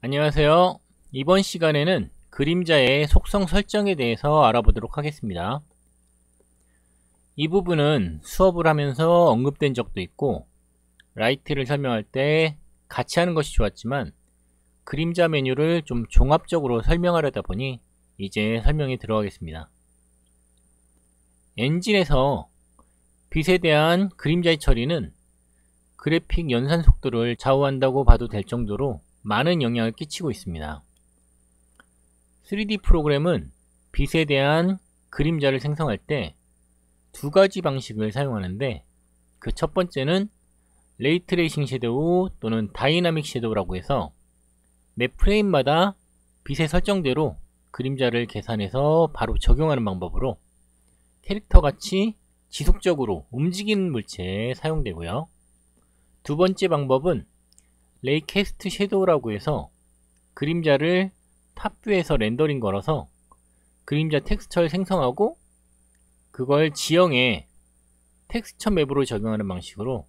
안녕하세요. 이번 시간에는 그림자의 속성 설정에 대해서 알아보도록 하겠습니다. 이 부분은 수업을 하면서 언급된 적도 있고 라이트를 설명할 때 같이 하는 것이 좋았지만 그림자 메뉴를 좀 종합적으로 설명하려다 보니 이제 설명에 들어가겠습니다. 엔진에서 빛에 대한 그림자의 처리는 그래픽 연산 속도를 좌우한다고 봐도 될 정도로 많은 영향을 끼치고 있습니다. 3D 프로그램은 빛에 대한 그림자를 생성할 때 두 가지 방식을 사용하는데 그 첫 번째는 레이트레이싱 섀도우 또는 다이나믹 섀도우라고 해서 매 프레임마다 빛의 설정대로 그림자를 계산해서 바로 적용하는 방법으로 캐릭터같이 지속적으로 움직이는 물체에 사용되고요. 두 번째 방법은 레이캐스트 섀도우라고 해서 그림자를 탑뷰에서 렌더링 걸어서 그림자 텍스처를 생성하고 그걸 지형에 텍스처 맵으로 적용하는 방식으로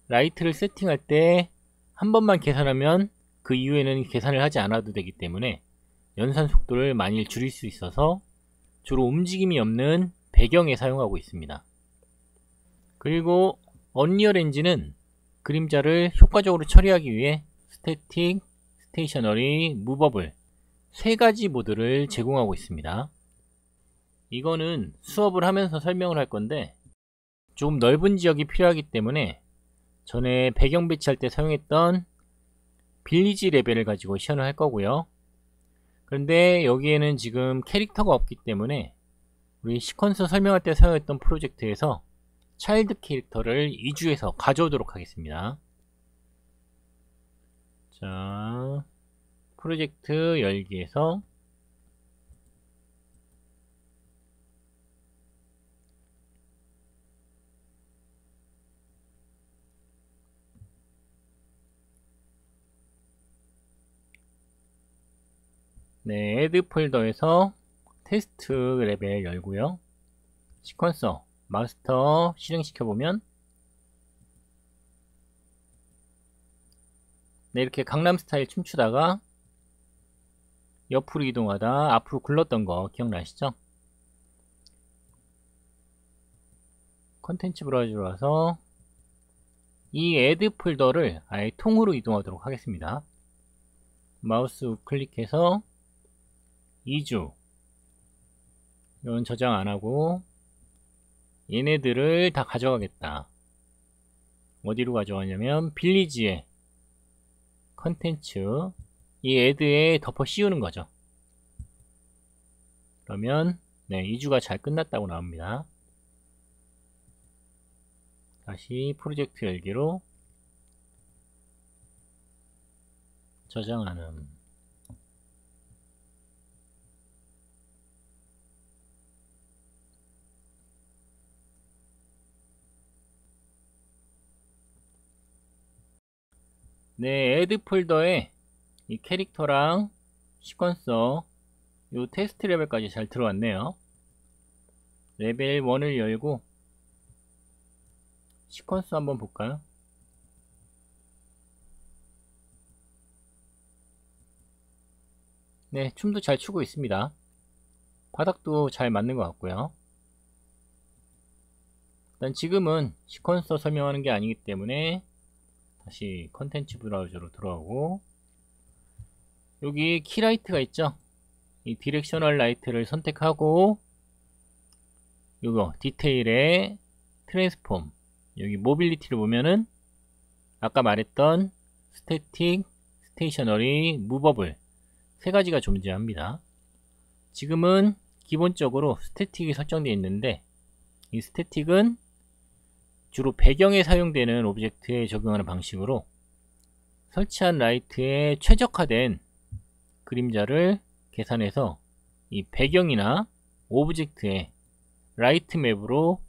라이트를 세팅할 때 한 번만 계산하면 그 이후에는 계산을 하지 않아도 되기 때문에 연산 속도를 많이 줄일 수 있어서 주로 움직임이 없는 배경에 사용하고 있습니다. 그리고 언리얼 엔진은 그림자를 효과적으로 처리하기 위해 스태틱, 스테이셔너리, 무버블 세 가지 모드를 제공하고 있습니다. 이거는 수업을 하면서 설명을 할 건데 좀 넓은 지역이 필요하기 때문에 전에 배경 배치할 때 사용했던 빌리지 레벨을 가지고 시연을 할 거고요. 그런데 여기에는 지금 캐릭터가 없기 때문에 우리 시퀀서 설명할 때 사용했던 프로젝트에서 차일드 캐릭터를 2주에서 가져오도록 하겠습니다. 자, 프로젝트 열기에서 네, 애드 폴더에서 테스트 레벨 열고요. 시퀀서 마스터 실행시켜보면 네, 이렇게 강남스타일 춤추다가 옆으로 이동하다 앞으로 굴렀던 거 기억나시죠? 컨텐츠 브라우저로 와서 이 애드 폴더를 아예 통으로 이동하도록 하겠습니다. 마우스 우클릭해서 2주 이건 저장 안하고 얘네들을 다 가져가겠다. 어디로 가져가냐면 빌리지에 컨텐츠 이 애드에 덮어 씌우는 거죠. 그러면 네, 2주가 잘 끝났다고 나옵니다. 다시 프로젝트 열기로 저장하는 네, 애드 폴더에 이 캐릭터랑 시퀀서 요 테스트 레벨까지 잘 들어왔네요. 레벨 1을 열고 시퀀스 한번 볼까요? 네, 춤도 잘 추고 있습니다. 바닥도 잘 맞는 것 같고요. 일단 지금은 시퀀서 설명하는 게 아니기 때문에 다시 컨텐츠 브라우저로 들어가고 여기 키라이트가 있죠. 이 디렉셔널 라이트를 선택하고 이거 디테일에 트랜스폼 여기 모빌리티를 보면은 아까 말했던 스태틱, 스테이셔너리, 무버블 세 가지가 존재합니다. 지금은 기본적으로 스태틱이 설정되어 있는데 이 스태틱은 주로 배경에 사용되는 오브젝트에 적용하는 방식으로 설치한 라이트에 최적화된 그림자를 계산해서 이 배경이나 오브젝트에 라이트 맵으로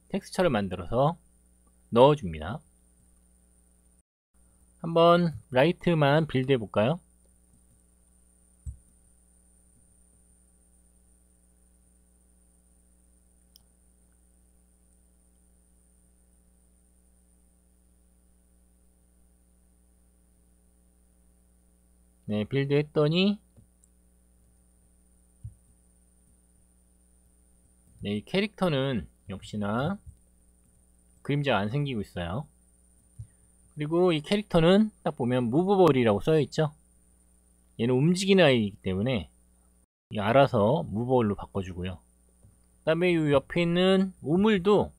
텍스처를 만들어서 넣어줍니다. 한번 라이트만 빌드 해볼까요? 네, 빌드 했더니 네, 이 캐릭터는 역시나 그림자가 안 생기고 있어요. 그리고 이 캐릭터는 딱 보면 무브볼이라고 써있죠. 얘는 움직이는 아이이기 때문에 알아서 무브볼로 바꿔주고요. 그 다음에 이 옆에 있는 우물도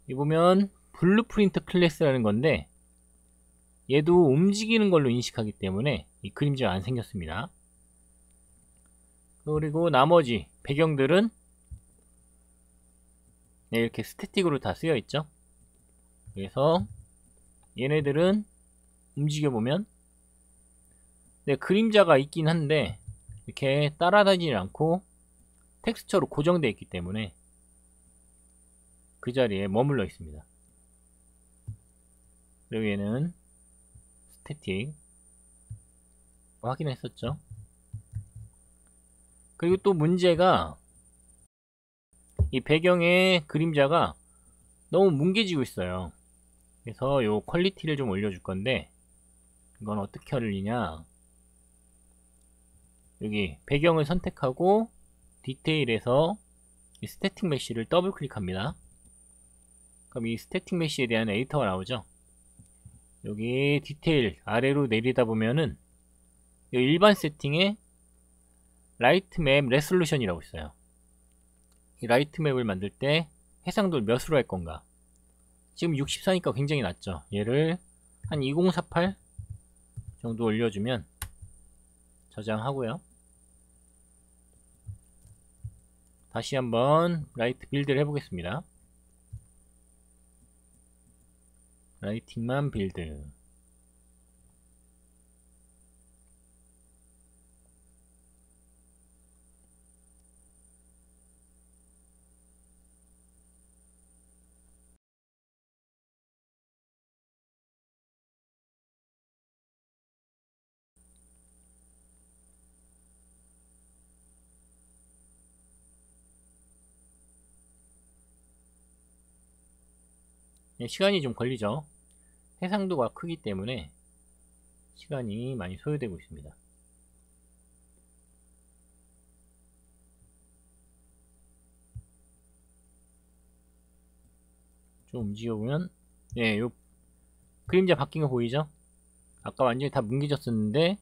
이 보면 블루프린트 클래스라는 건데 얘도 움직이는 걸로 인식하기 때문에 이 그림자가 안 생겼습니다. 그리고 나머지 배경들은 네, 이렇게 스태틱으로 다 쓰여 있죠. 그래서 얘네들은 움직여보면 네, 그림자가 있긴 한데 이렇게 따라다니지 않고 텍스처로 고정되어 있기 때문에 그 자리에 머물러 있습니다. 그리고 얘는 스태틱 확인했었죠. 그리고 또 문제가 이 배경의 그림자가 너무 뭉개지고 있어요. 그래서 요 퀄리티를 좀 올려줄 건데 이건 어떻게 올리냐, 여기 배경을 선택하고 디테일에서 이 스태틱 메쉬를 더블 클릭합니다. 그럼 이 스태틱 메쉬에 대한 에디터가 나오죠. 여기 디테일 아래로 내리다 보면은 일반 세팅에 라이트 맵 레솔루션이라고 있어요. 이 라이트 맵을 만들 때 해상도를 몇으로 할 건가. 지금 64니까 굉장히 낮죠. 얘를 한 2048 정도 올려주면 저장하고요. 다시 한번 라이트 빌드를 해보겠습니다. 라이팅만 빌드. 시간이 좀 걸리죠. 해상도가 크기 때문에 시간이 많이 소요되고 있습니다. 좀 움직여보면 네, 요 그림자 바뀐 거 보이죠? 아까 완전히 다 뭉개졌었는데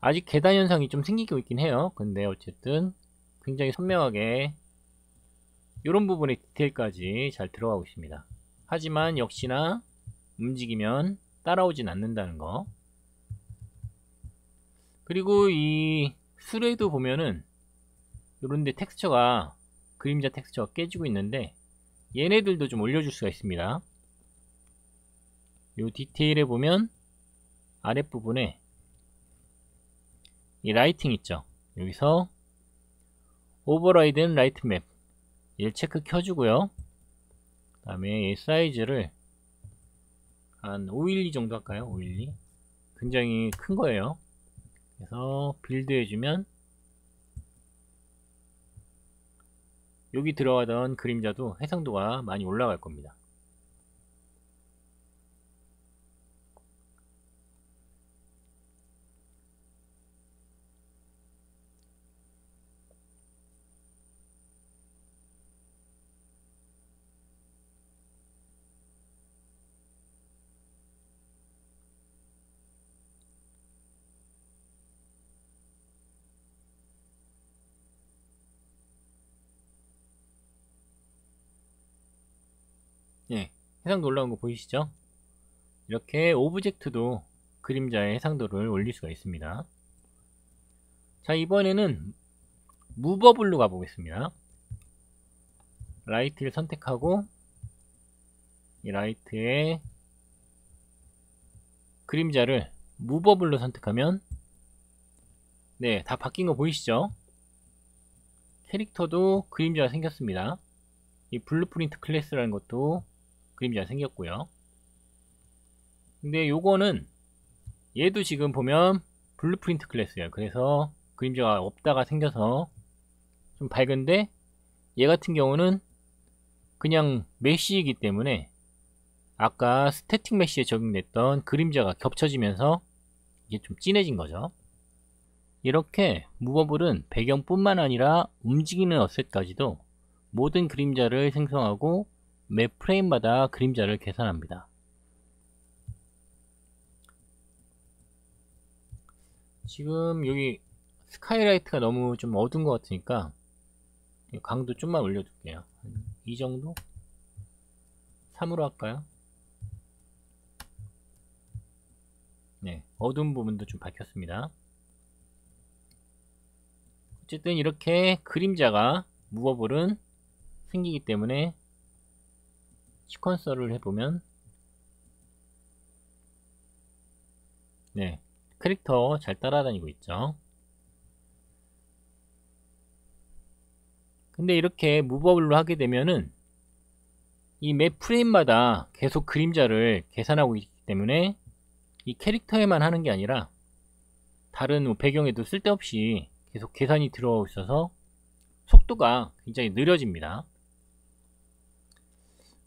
아직 계단 현상이 좀 생기고 있긴 해요. 근데 어쨌든 굉장히 선명하게 이런 부분의 디테일까지 잘 들어가고 있습니다. 하지만 역시나 움직이면 따라오진 않는다는 거. 그리고 이 수레도 보면은 요런데 텍스처가, 그림자 텍스처가 깨지고 있는데 얘네들도 좀 올려줄 수가 있습니다. 요 디테일에 보면 아랫부분에 이 라이팅 있죠. 여기서 오버라이드는 라이트 맵 얘를 체크 켜주고요. 그 다음에 얘 사이즈를 한 512 정도 할까요? 512. 굉장히 큰 거예요. 그래서 빌드 해주면 여기 들어가던 그림자도 해상도가 많이 올라갈 겁니다. 네, 해상도 올라온 거 보이시죠? 이렇게 오브젝트도 그림자의 해상도를 올릴 수가 있습니다. 자, 이번에는 무버블로 가보겠습니다. 라이트를 선택하고 이 라이트의 그림자를 무버블로 선택하면 네, 다 바뀐 거 보이시죠? 캐릭터도 그림자가 생겼습니다. 이 블루프린트 클래스라는 것도 그림자가 생겼고요. 근데 요거는 얘도 지금 보면 블루프린트 클래스예요. 그래서 그림자가 없다가 생겨서 좀 밝은데 얘 같은 경우는 그냥 메쉬이기 때문에 아까 스태틱 메쉬에 적용됐던 그림자가 겹쳐지면서 이게 좀 진해진 거죠. 이렇게 무버블은 배경뿐만 아니라 움직이는 어셋까지도 모든 그림자를 생성하고 매 프레임마다 그림자를 계산합니다. 지금 여기 스카이라이트가 너무 좀 어두운 것 같으니까 강도 좀만 올려둘게요. 이 정도? 3으로 할까요? 네, 어두운 부분도 좀 밝혔습니다. 어쨌든 이렇게 그림자가 무버블은 생기기 때문에 시퀀서를 해보면 네, 캐릭터 잘 따라다니고 있죠. 근데 이렇게 무버블로 하게 되면은 이 매 프레임마다 계속 그림자를 계산하고 있기 때문에 이 캐릭터에만 하는 게 아니라 다른 배경에도 쓸데없이 계속 계산이 들어오고 있어서 속도가 굉장히 느려집니다.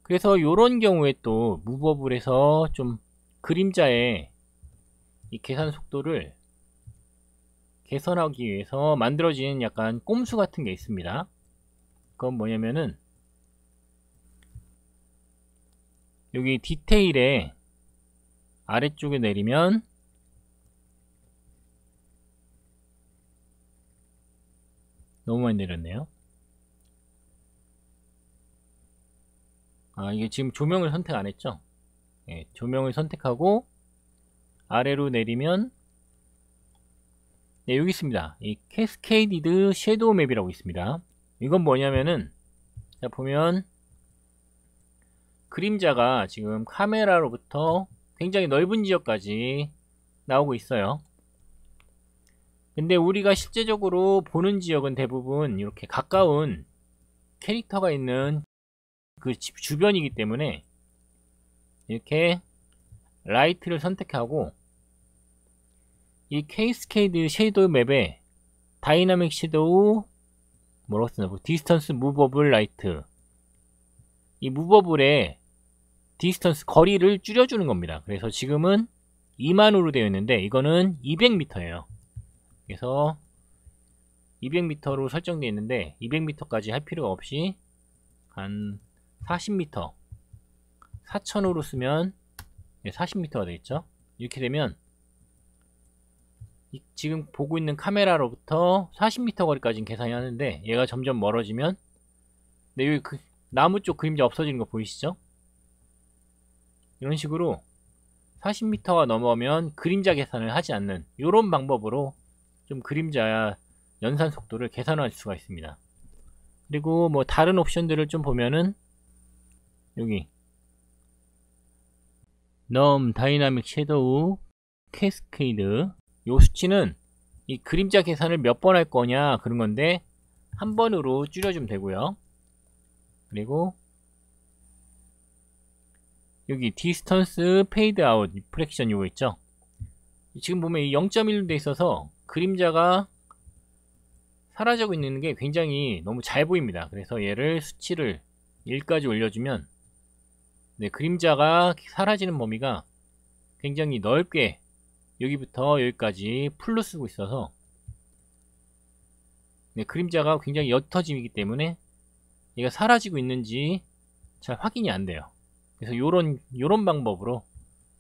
그래서 이런 경우에 또 무버블에서 좀 그림자의 이 계산 속도를 개선하기 위해서 만들어진 약간 꼼수 같은 게 있습니다. 그건 뭐냐면은 여기 디테일에 아래쪽에 내리면 너무 많이 내렸네요. 이게 지금 조명을 선택 안 했죠? 예, 조명을 선택하고 아래로 내리면 네, 여기 있습니다. 이 캐스케이디드 섀도우 맵이라고 있습니다. 이건 뭐냐면은 자 보면 그림자가 지금 카메라로부터 굉장히 넓은 지역까지 나오고 있어요. 근데 우리가 실제적으로 보는 지역은 대부분 이렇게 가까운 캐릭터가 있는 그 집 주변이기 때문에 이렇게 라이트를 선택하고 이 캐스케이드 섀도우 맵에 다이나믹 섀도우 뭐라고 쓰나 디스턴스 무버블 라이트 이 무버블의 디스턴스 거리를 줄여주는 겁니다. 그래서 지금은 2만으로 되어 있는데 이거는 200m예요. 그래서 200m로 설정되어 있는데 200m까지 할 필요가 없이 한 40m 4000으로 쓰면 40m가 되겠죠. 이렇게 되면 지금 보고 있는 카메라로부터 40m 거리까지는 계산이 하는데 얘가 점점 멀어지면 네, 여기 그 나무 쪽 그림자 없어지는 거 보이시죠? 이런 식으로 40m가 넘어오면 그림자 계산을 하지 않는 이런 방법으로 좀 그림자 연산 속도를 계산할 수가 있습니다. 그리고 뭐 다른 옵션들을 좀 보면은 여기 넘 다이나믹 섀도우 캐스케이드 요 수치는 이 그림자 계산을 몇 번 할 거냐 그런 건데 한 번으로 줄여주면 되고요. 그리고 여기 디스턴스 페이드 아웃 프랙션 요거 있죠. 지금 보면 이 0.1로 돼 있어서 그림자가 사라지고 있는 게 굉장히 너무 잘 보입니다. 그래서 얘를 수치를 1까지 올려주면 네, 그림자가 사라지는 범위가 굉장히 넓게 여기부터 여기까지 풀로 쓰고 있어서 네, 그림자가 굉장히 옅어지기 때문에 얘가 사라지고 있는지 잘 확인이 안 돼요. 그래서 요런 방법으로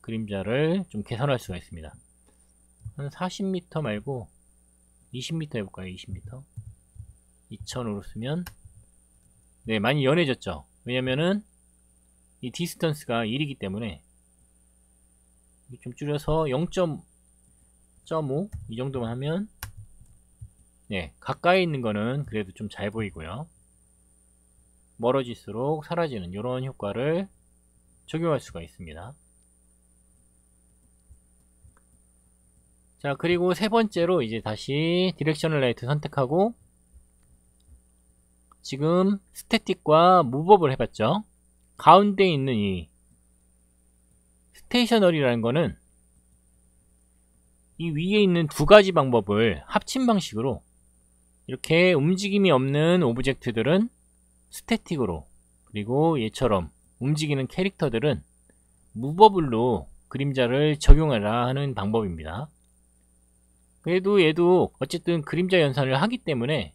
그림자를 좀 개선할 수가 있습니다. 한 40m 말고 20m 해볼까요? 20m 2000으로 쓰면 네, 많이 연해졌죠. 왜냐면은 이 디스턴스가 1이기 때문에 좀 줄여서 0.5 이 정도만 하면 네, 가까이 있는 거는 그래도 좀 잘 보이고요. 멀어질수록 사라지는 이런 효과를 적용할 수가 있습니다. 자, 그리고 세 번째로 이제 다시 디렉셔널 라이트 선택하고 지금 스태틱과 무브업을 해봤죠. 가운데 있는 이 스테이셔너리라는 거는 이 위에 있는 두 가지 방법을 합친 방식으로 이렇게 움직임이 없는 오브젝트들은 스태틱으로, 그리고 얘처럼 움직이는 캐릭터들은 무버블로 그림자를 적용하라 하는 방법입니다. 그래도 얘도 어쨌든 그림자 연산을 하기 때문에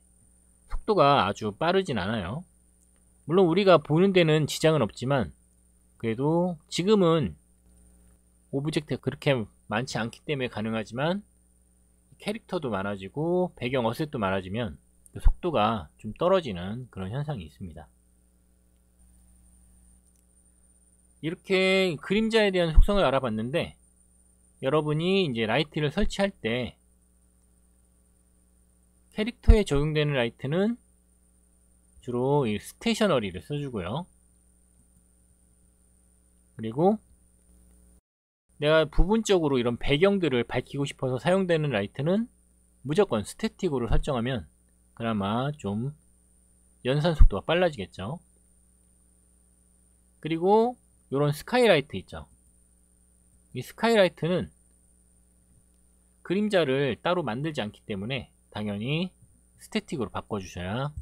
속도가 아주 빠르진 않아요. 물론 우리가 보는 데는 지장은 없지만 그래도 지금은 오브젝트가 그렇게 많지 않기 때문에 가능하지만 캐릭터도 많아지고 배경 어셋도 많아지면 속도가 좀 떨어지는 그런 현상이 있습니다. 이렇게 그림자에 대한 속성을 알아봤는데 여러분이 이제 라이트를 설치할 때 캐릭터에 적용되는 라이트는 주로 이 스테이셔너리를 써주고요. 그리고 내가 부분적으로 이런 배경들을 밝히고 싶어서 사용되는 라이트는 무조건 스태틱으로 설정하면 그나마 좀 연산 속도가 빨라지겠죠. 그리고 이런 스카이라이트 있죠. 이 스카이라이트는 그림자를 따로 만들지 않기 때문에 당연히 스태틱으로 바꿔주셔야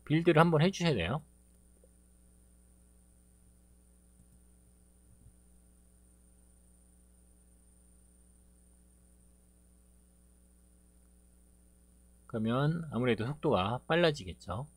빌드를 한번 해주셔야 돼요. 그러면 아무래도 속도가 빨라지겠죠.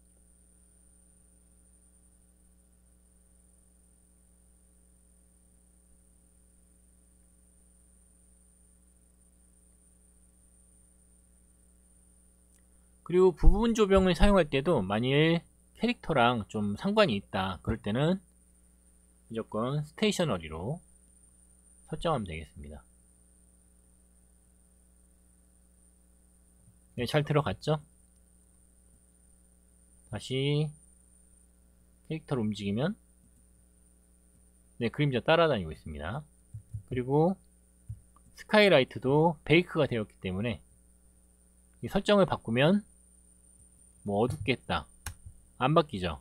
그리고 부분 조명을 사용할 때도 만일 캐릭터랑 좀 상관이 있다 그럴 때는 무조건 스테이셔너리로 설정하면 되겠습니다. 네, 잘 들어갔죠? 다시 캐릭터를 움직이면 그림자 따라다니고 있습니다. 그리고 스카이라이트도 베이크가 되었기 때문에 이 설정을 바꾸면 뭐 어둡겠다 안 바뀌죠.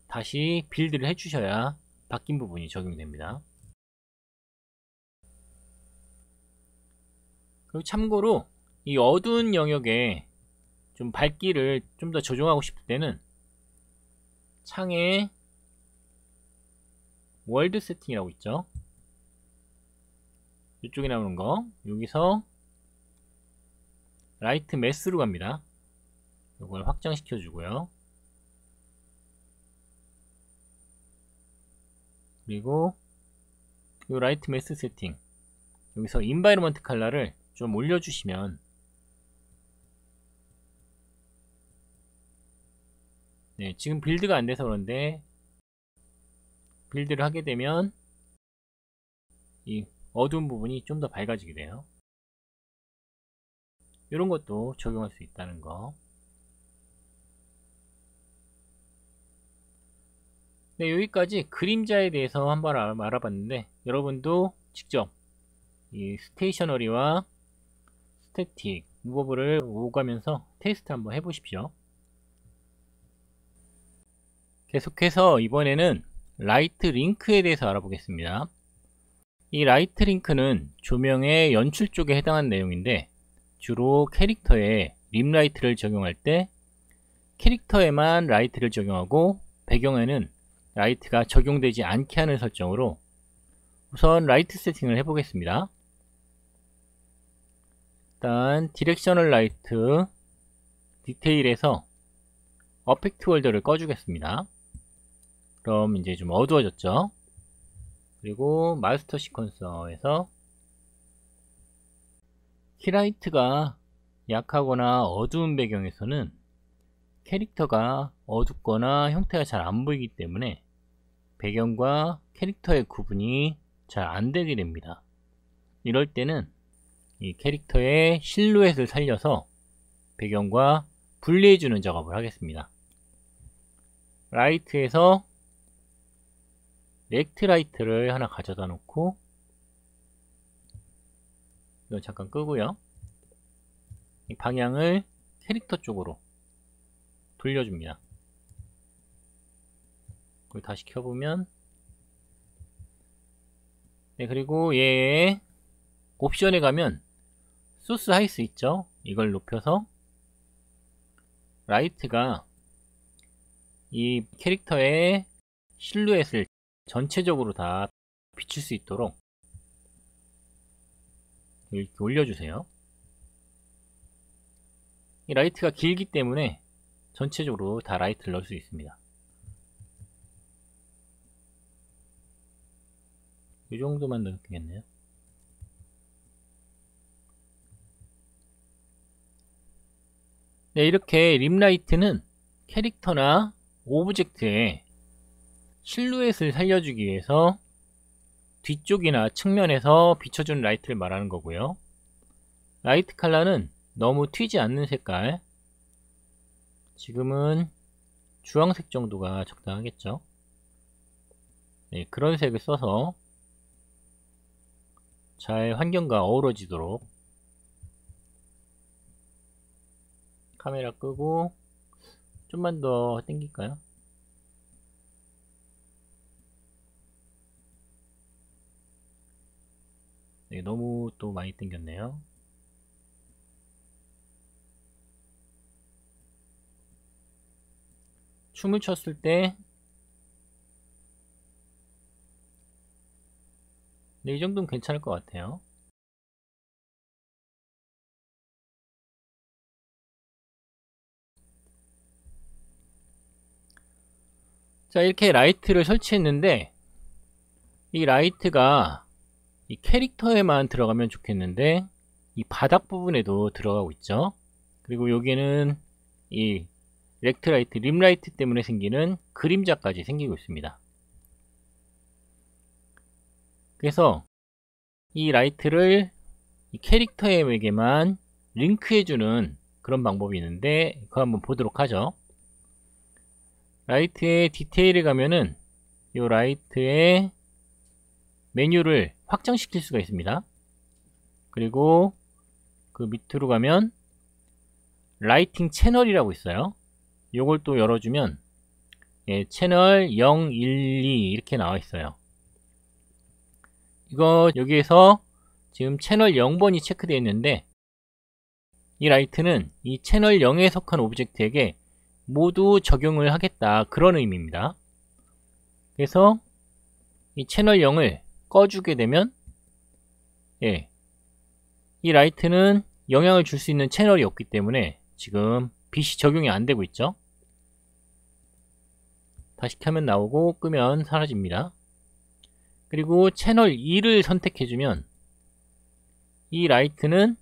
다시 빌드를 해주셔야 바뀐 부분이 적용이 됩니다. 그리고 참고로 이 어두운 영역에 좀 밝기를 좀 더 조정하고 싶을 때는 창에 월드 세팅이라고 있죠. 이쪽에 나오는 거 여기서 라이트 매스로 갑니다. 이걸 확장시켜 주고요. 그리고 이 라이트 매스 세팅 여기서 인바이러먼트 컬러를 좀 올려주시면 지금 빌드가 안 돼서 그런데 빌드를 하게 되면 이 어두운 부분이 좀 더 밝아지게 돼요. 이런 것도 적용할 수 있다는 거. 네, 여기까지 그림자에 대해서 한번 알아봤는데 여러분도 직접 이 스테이셔너리와 스태틱, 무버블을 오가면서 테스트 한번 해보십시오. 계속해서 이번에는 라이트 링크에 대해서 알아보겠습니다. 이 라이트 링크는 조명의 연출 쪽에 해당하는 내용인데 주로 캐릭터에 림라이트를 적용할 때 캐릭터에만 라이트를 적용하고 배경에는 라이트가 적용되지 않게 하는 설정으로 우선 라이트 세팅을 해보겠습니다. 일단 디렉셔널 라이트 디테일에서 어펙트 월더를 꺼주겠습니다. 그럼 이제 좀 어두워졌죠. 그리고 마스터 시퀀서에서 키라이트가 약하거나 어두운 배경에서는 캐릭터가 어둡거나 형태가 잘 안 보이기 때문에 배경과 캐릭터의 구분이 잘 안 되게 됩니다. 이럴 때는 이 캐릭터의 실루엣을 살려서 배경과 분리해주는 작업을 하겠습니다. 라이트에서 렉트 라이트를 하나 가져다 놓고 이거 잠깐 끄고요. 이 방향을 캐릭터 쪽으로 돌려줍니다. 그리고 다시 켜보면 그리고 얘의 옵션에 가면 소스 하이스 있죠. 이걸 높여서 라이트가 이 캐릭터의 실루엣을 전체적으로 다 비출 수 있도록 이렇게 올려주세요. 이 라이트가 길기 때문에 전체적으로 다 라이트를 넣을 수 있습니다. 이 정도만 넣으면 되겠네요. 네, 이렇게 림라이트는 캐릭터나 오브젝트의 실루엣을 살려주기 위해서 뒤쪽이나 측면에서 비춰주는 라이트를 말하는 거고요. 라이트 컬러는 너무 튀지 않는 색깔, 지금은 주황색 정도가 적당하겠죠. 네, 그런 색을 써서 잘 환경과 어우러지도록 카메라 끄고 좀만 더 당길까요? 네, 너무 또 많이 당겼네요. 춤을 췄을 때 네, 이 정도는 괜찮을 것 같아요. 자, 이렇게 라이트를 설치했는데 이 라이트가 이 캐릭터에만 들어가면 좋겠는데 이 바닥 부분에도 들어가고 있죠. 그리고 여기는 이 렉트라이트, 림라이트 때문에 생기는 그림자까지 생기고 있습니다. 그래서 이 라이트를 이 캐릭터에게만 링크해주는 그런 방법이 있는데 그거 한번 보도록 하죠. 라이트의 디테일에 가면은 이 라이트의 메뉴를 확장시킬 수가 있습니다. 그리고 그 밑으로 가면 라이팅 채널이라고 있어요. 요걸 또 열어주면 예, 채널 0, 1, 2 이렇게 나와 있어요. 이거 여기에서 지금 채널 0번이 체크되어 있는데 이 라이트는 이 채널 0에 속한 오브젝트에게 모두 적용을 하겠다, 그런 의미입니다. 그래서 이 채널 0을 꺼주게 되면 예, 이 라이트는 영향을 줄 수 있는 채널이 없기 때문에 지금 빛이 적용이 안 되고 있죠. 다시 켜면 나오고 끄면 사라집니다. 그리고 채널 2를 선택해주면 이 라이트는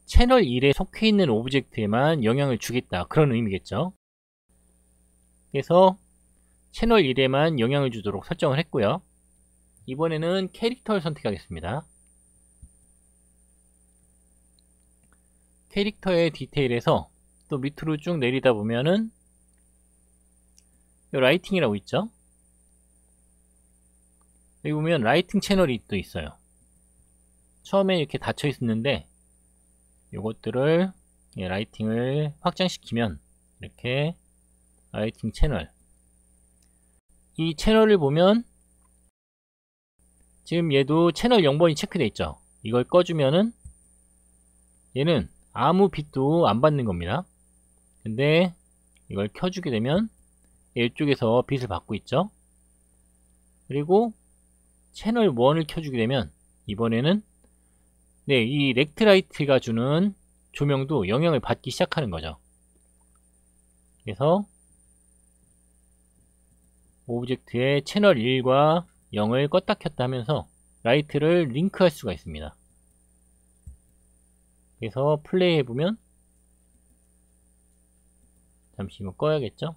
채널 1에 속해 있는 오브젝트에만 영향을 주겠다, 그런 의미겠죠. 그래서 채널 1에만 영향을 주도록 설정을 했고요. 이번에는 캐릭터를 선택하겠습니다. 캐릭터의 디테일에서 또 밑으로 쭉 내리다 보면은 이 라이팅이라고 있죠. 여기 보면 라이팅 채널이 또 있어요. 처음에 이렇게 닫혀 있었는데 요것들을 라이팅을 확장시키면 이렇게 라이팅 채널, 이 채널을 보면 지금 얘도 채널 0번이 체크되어 있죠. 이걸 꺼주면은 얘는 아무 빛도 안 받는 겁니다. 근데 이걸 켜주게 되면 이쪽에서 빛을 받고 있죠. 그리고 채널 1을 켜주게 되면 이번에는 네, 이 렉트라이트가 주는 조명도 영향을 받기 시작하는 거죠. 그래서 오브젝트의 채널 1과 0을 껐다 켰다 하면서 라이트를 링크할 수가 있습니다. 그래서 플레이 해보면 잠시 이거 꺼야겠죠?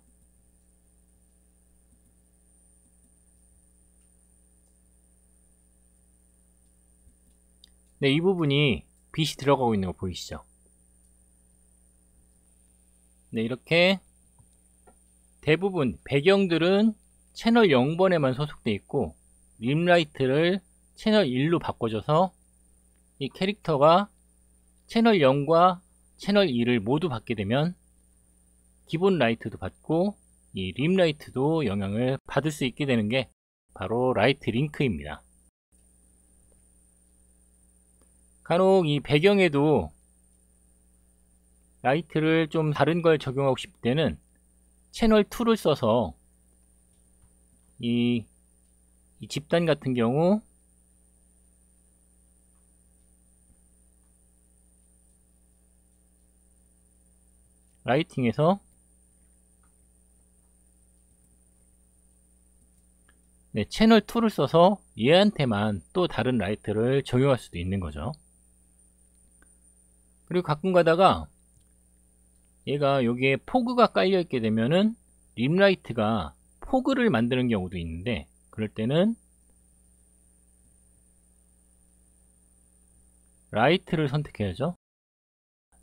네, 이 부분이 빛이 들어가고 있는 거 보이시죠? 네, 이렇게 대부분 배경들은 채널 0번에만 소속되어 있고 림라이트를 채널 1로 바꿔줘서 이 캐릭터가 채널 0과 채널 2를 모두 받게 되면 기본 라이트도 받고 이 림라이트도 영향을 받을 수 있게 되는 게 바로 라이트 링크입니다. 간혹 이 배경에도 라이트를 좀 다른 걸 적용하고 싶을 때는 채널 2를 써서 이 집단 같은 경우 라이팅에서 채널 2를 써서 얘한테만 또 다른 라이트를 적용할 수도 있는 거죠. 그리고 가끔 가다가 얘가 여기에 포그가 깔려 있게 되면은 림라이트가 포그를 만드는 경우도 있는데, 그럴 때는 라이트를 선택해야죠.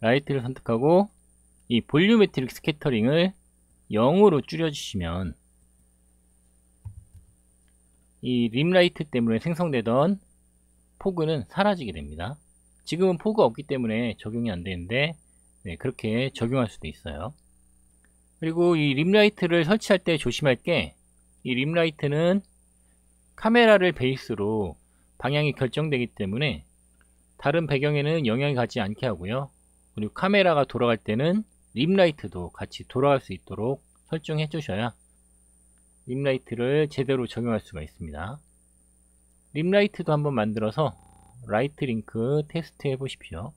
라이트를 선택하고 이 볼륨메트릭 스캐터링을 0으로 줄여주시면 이 림라이트 때문에 생성되던 포그는 사라지게 됩니다. 지금은 포그가 없기 때문에 적용이 안 되는데 그렇게 적용할 수도 있어요. 그리고 이 림라이트를 설치할 때 조심할 게, 이 림라이트는 카메라를 베이스로 방향이 결정되기 때문에 다른 배경에는 영향이 가지 않게 하고요. 그리고 카메라가 돌아갈 때는 림라이트도 같이 돌아갈 수 있도록 설정해 주셔야 림라이트를 제대로 적용할 수가 있습니다. 림라이트도 한번 만들어서 라이트 링크 테스트 해 보십시오.